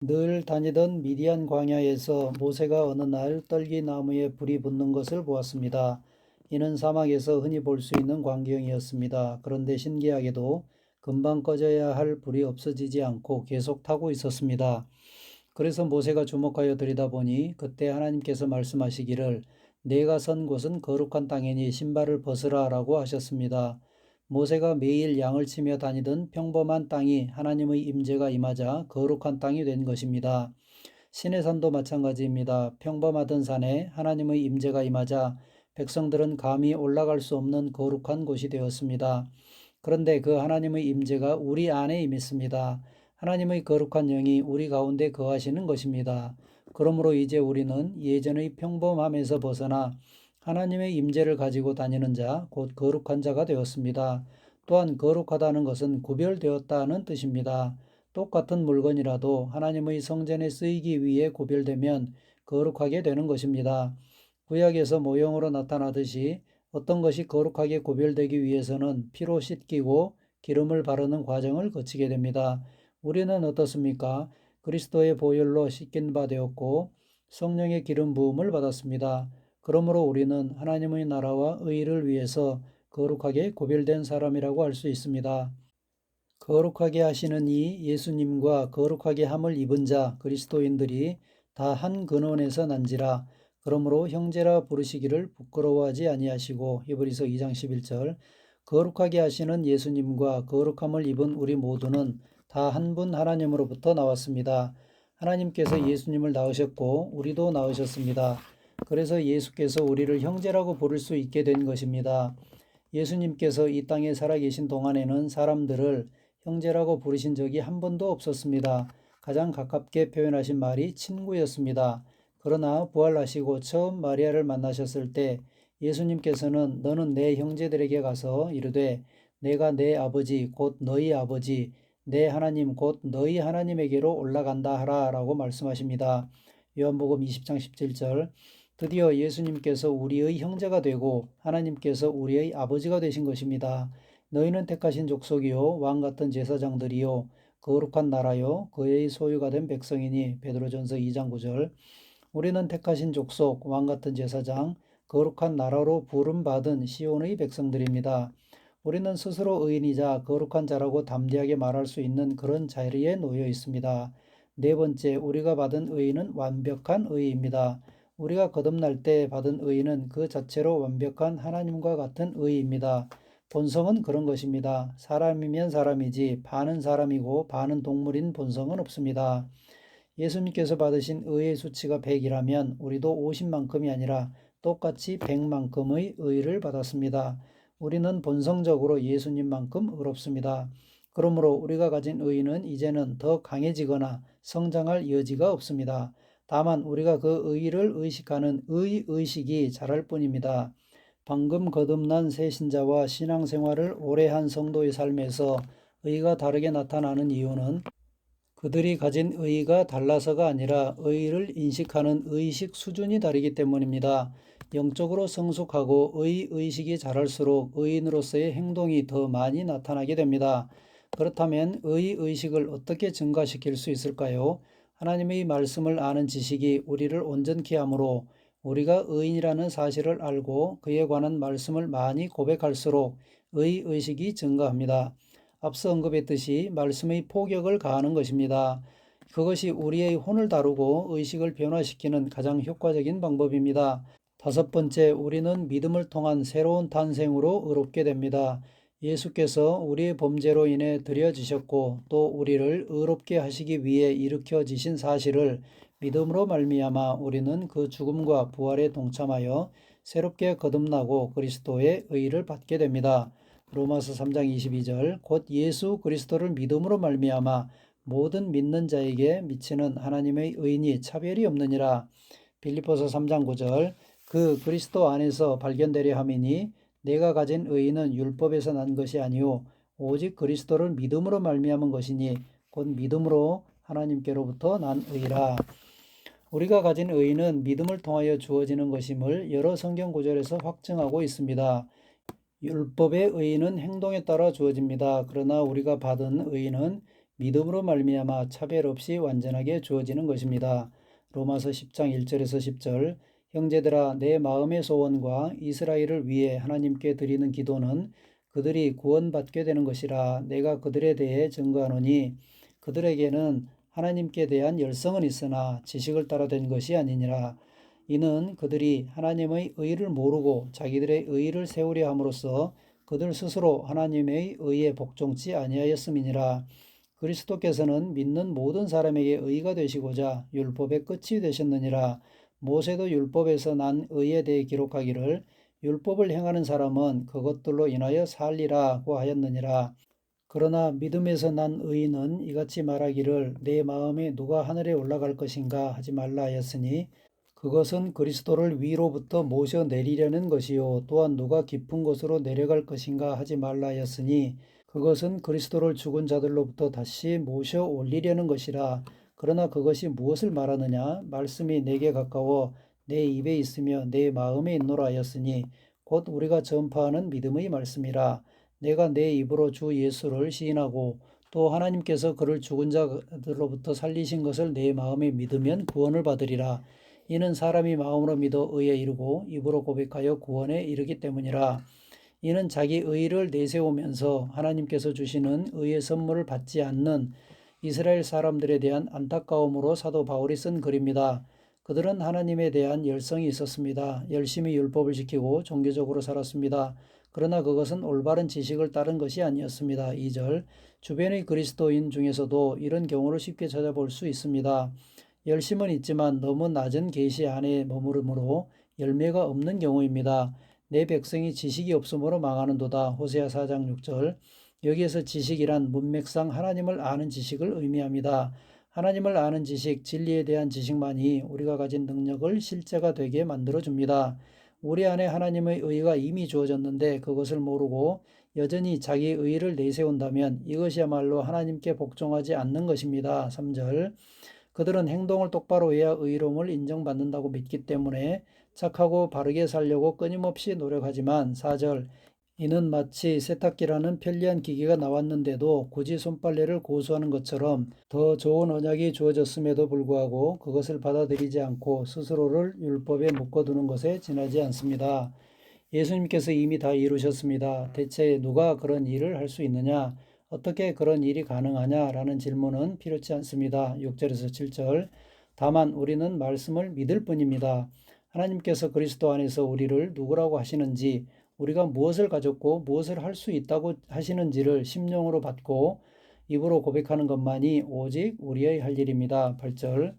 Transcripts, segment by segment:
늘 다니던 미디안 광야에서 모세가 어느 날 떨기나무에 불이 붙는 것을 보았습니다. 이는 사막에서 흔히 볼 수 있는 광경이었습니다. 그런데 신기하게도 금방 꺼져야 할 불이 없어지지 않고 계속 타고 있었습니다. 그래서 모세가 주목하여 들여다보니 그때 하나님께서 말씀하시기를 내가 선 곳은 거룩한 땅이니 신발을 벗으라 라고 하셨습니다. 모세가 매일 양을 치며 다니던 평범한 땅이 하나님의 임재가 임하자 거룩한 땅이 된 것입니다. 신의 산도 마찬가지입니다. 평범하던 산에 하나님의 임재가 임하자 백성들은 감히 올라갈 수 없는 거룩한 곳이 되었습니다. 그런데 그 하나님의 임재가 우리 안에 임했습니다. 하나님의 거룩한 영이 우리 가운데 거하시는 것입니다. 그러므로 이제 우리는 예전의 평범함에서 벗어나 하나님의 임재를 가지고 다니는 자, 곧 거룩한 자가 되었습니다. 또한 거룩하다는 것은 구별되었다는 뜻입니다. 똑같은 물건이라도 하나님의 성전에 쓰이기 위해 구별되면 거룩하게 되는 것입니다. 구약에서 모형으로 나타나듯이 어떤 것이 거룩하게 구별되기 위해서는 피로 씻기고 기름을 바르는 과정을 거치게 됩니다. 우리는 어떻습니까? 그리스도의 보혈로 씻긴 바 되었고 성령의 기름 부음을 받았습니다. 그러므로 우리는 하나님의 나라와 의를 위해서 거룩하게 구별된 사람이라고 할 수 있습니다. 거룩하게 하시는 이 예수님과 거룩하게 함을 입은 자 그리스도인들이 다 한 근원에서 난지라. 그러므로 형제라 부르시기를 부끄러워하지 아니하시고. 히브리서 2장 11절. 거룩하게 하시는 예수님과 거룩함을 입은 우리 모두는 다 한 분 하나님으로부터 나왔습니다. 하나님께서 예수님을 낳으셨고 우리도 낳으셨습니다. 그래서 예수께서 우리를 형제라고 부를 수 있게 된 것입니다. 예수님께서 이 땅에 살아계신 동안에는 사람들을 형제라고 부르신 적이 한 번도 없었습니다. 가장 가깝게 표현하신 말이 친구였습니다. 그러나 부활하시고 처음 마리아를 만나셨을 때 예수님께서는 너는 내 형제들에게 가서 이르되 내가 내 아버지 곧 너희 아버지 내 하나님 곧 너희 하나님에게로 올라간다 하라 라고 말씀하십니다. 요한복음 20장 17절. 드디어 예수님께서 우리의 형제가 되고 하나님께서 우리의 아버지가 되신 것입니다. 너희는 택하신 족속이요 왕 같은 제사장들이요 거룩한 나라요 그의 소유가 된 백성이니. 베드로전서 2장 9절. 우리는 택하신 족속 왕 같은 제사장 거룩한 나라로 부름받은 시온의 백성들입니다. 우리는 스스로 의인이자 거룩한 자라고 담대하게 말할 수 있는 그런 자리에 놓여 있습니다. 네 번째, 우리가 받은 의인은 완벽한 의입니다. 우리가 거듭날 때 받은 의는 그 자체로 완벽한 하나님과 같은 의입니다. 본성은 그런 것입니다. 사람이면 사람이지 반은 사람이고 반은 동물인 본성은 없습니다. 예수님께서 받으신 의의 수치가 100이라면 우리도 50만큼이 아니라 똑같이 100만큼의 의를 받았습니다. 우리는 본성적으로 예수님만큼 의롭습니다. 그러므로 우리가 가진 의는 이제는 더 강해지거나 성장할 여지가 없습니다. 다만 우리가 그 의를 의식하는 의식이 자랄 뿐입니다. 방금 거듭난 새 신자와 신앙생활을 오래 한 성도의 삶에서 의가 다르게 나타나는 이유는 그들이 가진 의의가 달라서가 아니라 의의를 인식하는 의식 수준이 다르기 때문입니다. 영적으로 성숙하고 의식이 자랄수록 의인으로서의 행동이 더 많이 나타나게 됩니다. 그렇다면 의식을 어떻게 증가시킬 수 있을까요? 하나님의 말씀을 아는 지식이 우리를 온전케 하므로 우리가 의인이라는 사실을 알고 그에 관한 말씀을 많이 고백할수록 의식이 증가합니다. 앞서 언급했듯이 말씀의 폭격을 가하는 것입니다. 그것이 우리의 혼을 다루고 의식을 변화시키는 가장 효과적인 방법입니다. 다섯 번째, 우리는 믿음을 통한 새로운 탄생으로 의롭게 됩니다. 예수께서 우리의 범죄로 인해 들여지셨고 또 우리를 의롭게 하시기 위해 일으켜지신 사실을 믿음으로 말미암아 우리는 그 죽음과 부활에 동참하여 새롭게 거듭나고 그리스도의 의를 받게 됩니다. 로마서 3장 22절. 곧 예수 그리스도를 믿음으로 말미암아 모든 믿는 자에게 미치는 하나님의 의인이 차별이 없느니라. 빌립보서 3장 9절. 그 그리스도 안에서 발견되려 함이니 내가 가진 의인은 율법에서 난 것이 아니요 오직 그리스도를 믿음으로 말미암은 것이니 곧 믿음으로 하나님께로부터 난 의라. 우리가 가진 의인은 믿음을 통하여 주어지는 것임을 여러 성경 구절에서 확증하고 있습니다. 율법의 의인은 행동에 따라 주어집니다. 그러나 우리가 받은 의인은 믿음으로 말미암아 차별 없이 완전하게 주어지는 것입니다. 로마서 10장 1절에서 10절 형제들아 내 마음의 소원과 이스라엘을 위해 하나님께 드리는 기도는 그들이 구원받게 되는 것이라. 내가 그들에 대해 증거하노니 그들에게는 하나님께 대한 열성은 있으나 지식을 따라 된 것이 아니니라. 이는 그들이 하나님의 의를 모르고 자기들의 의를 세우려 함으로써 그들 스스로 하나님의 의에 복종치 아니하였음이니라. 그리스도께서는 믿는 모든 사람에게 의가 되시고자 율법의 끝이 되셨느니라. 모세도 율법에서 난 의에 대해 기록하기를 율법을 행하는 사람은 그것들로 인하여 살리라고 하였느니라. 그러나 믿음에서 난 의인은 이같이 말하기를 내 마음에 누가 하늘에 올라갈 것인가 하지 말라 하였으니 그것은 그리스도를 위로부터 모셔 내리려는 것이요 또한 누가 깊은 곳으로 내려갈 것인가 하지 말라 하였으니 그것은 그리스도를 죽은 자들로부터 다시 모셔 올리려는 것이라. 그러나 그것이 무엇을 말하느냐? 말씀이 내게 가까워 내 입에 있으며 내 마음에 있노라 하였으니 곧 우리가 전파하는 믿음의 말씀이라. 내가 내 입으로 주 예수를 시인하고 또 하나님께서 그를 죽은 자들로부터 살리신 것을 내 마음에 믿으면 구원을 받으리라. 이는 사람이 마음으로 믿어 의에 이르고 입으로 고백하여 구원에 이르기 때문이라. 이는 자기 의를 내세우면서 하나님께서 주시는 의의 선물을 받지 않는 이스라엘 사람들에 대한 안타까움으로 사도 바울이 쓴 글입니다. 그들은 하나님에 대한 열성이 있었습니다. 열심히 율법을 지키고 종교적으로 살았습니다. 그러나 그것은 올바른 지식을 따른 것이 아니었습니다. 2절 주변의 그리스도인 중에서도 이런 경우를 쉽게 찾아볼 수 있습니다. 열심은 있지만 너무 낮은 계시 안에 머무르므로 열매가 없는 경우입니다. 내 백성이 지식이 없으므로 망하는도다. 호세아 4장 6절 여기에서 지식이란 문맥상 하나님을 아는 지식을 의미합니다. 하나님을 아는 지식, 진리에 대한 지식만이 우리가 가진 능력을 실제가 되게 만들어줍니다. 우리 안에 하나님의 의가 이미 주어졌는데 그것을 모르고 여전히 자기 의를 내세운다면 이것이야말로 하나님께 복종하지 않는 것입니다. 3절 그들은 행동을 똑바로 해야 의로움을 인정받는다고 믿기 때문에 착하고 바르게 살려고 끊임없이 노력하지만 4절 이는 마치 세탁기라는 편리한 기계가 나왔는데도 굳이 손빨래를 고수하는 것처럼 더 좋은 언약이 주어졌음에도 불구하고 그것을 받아들이지 않고 스스로를 율법에 묶어두는 것에 지나지 않습니다. 예수님께서 이미 다 이루셨습니다. 대체 누가 그런 일을 할 수 있느냐? 어떻게 그런 일이 가능하냐라는 질문은 필요치 않습니다. 6절에서 7절 다만 우리는 말씀을 믿을 뿐입니다. 하나님께서 그리스도 안에서 우리를 누구라고 하시는지 우리가 무엇을 가졌고 무엇을 할 수 있다고 하시는지를 심령으로 받고 입으로 고백하는 것만이 오직 우리의 할 일입니다. 8절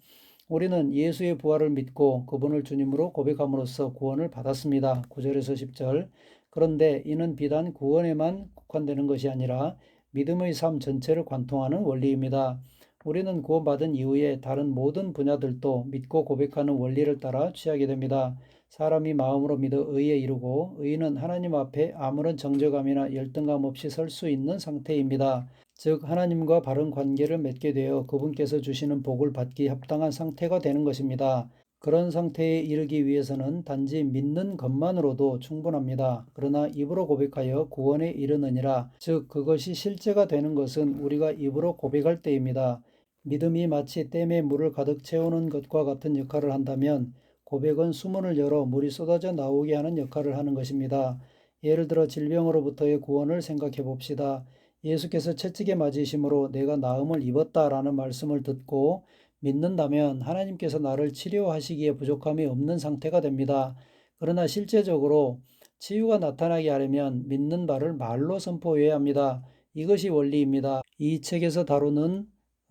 우리는 예수의 부활을 믿고 그분을 주님으로 고백함으로써 구원을 받았습니다. 9절에서 10절 그런데 이는 비단 구원에만 국한되는 것이 아니라 믿음의 삶 전체를 관통하는 원리입니다. 우리는 구원받은 이후에 다른 모든 분야들도 믿고 고백하는 원리를 따라 취하게 됩니다. 사람이 마음으로 믿어 의에 이르고 의는 하나님 앞에 아무런 정죄감이나 열등감 없이 설 수 있는 상태입니다. 즉 하나님과 바른 관계를 맺게 되어 그분께서 주시는 복을 받기 합당한 상태가 되는 것입니다. 그런 상태에 이르기 위해서는 단지 믿는 것만으로도 충분합니다. 그러나 입으로 고백하여 구원에 이르느니라. 즉 그것이 실제가 되는 것은 우리가 입으로 고백할 때입니다. 믿음이 마치 댐에 물을 가득 채우는 것과 같은 역할을 한다면 고백은 수문을 열어 물이 쏟아져 나오게 하는 역할을 하는 것입니다. 예를 들어 질병으로부터의 구원을 생각해 봅시다. 예수께서 채찍에 맞으심으로 내가 나음을 입었다라는 말씀을 듣고 믿는다면 하나님께서 나를 치료하시기에 부족함이 없는 상태가 됩니다. 그러나 실제적으로 치유가 나타나게 하려면 믿는 바를 말로 선포해야 합니다. 이것이 원리입니다. 이 책에서 다루는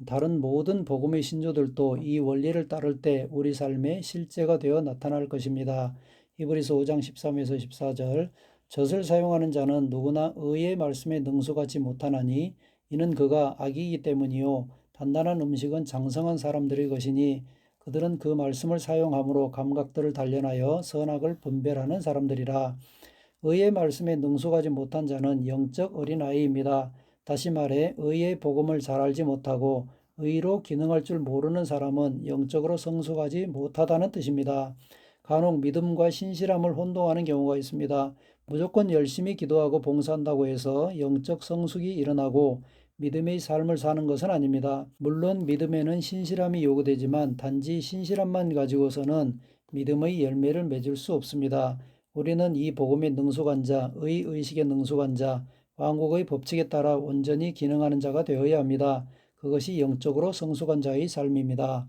다른 모든 복음의 신조들도 이 원리를 따를 때 우리 삶에 실제가 되어 나타날 것입니다. 히브리서 5장 13에서 14절 젖을 사용하는 자는 누구나 의의 말씀에 능수같이 못하나니 이는 그가 악이기 때문이요 단단한 음식은 장성한 사람들의 것이니 그들은 그 말씀을 사용함으로 감각들을 단련하여 선악을 분별하는 사람들이라. 의의 말씀에 능숙하지 못한 자는 영적 어린아이입니다. 다시 말해 의의 복음을 잘 알지 못하고 의로 기능할 줄 모르는 사람은 영적으로 성숙하지 못하다는 뜻입니다. 간혹 믿음과 신실함을 혼동하는 경우가 있습니다. 무조건 열심히 기도하고 봉사한다고 해서 영적 성숙이 일어나고 믿음의 삶을 사는 것은 아닙니다. 물론 믿음에는 신실함이 요구되지만 단지 신실함만 가지고서는 믿음의 열매를 맺을 수 없습니다. 우리는 이 복음의 능숙한 자, 의식의 능숙한 자, 왕국의 법칙에 따라 온전히 기능하는 자가 되어야 합니다. 그것이 영적으로 성숙한 자의 삶입니다.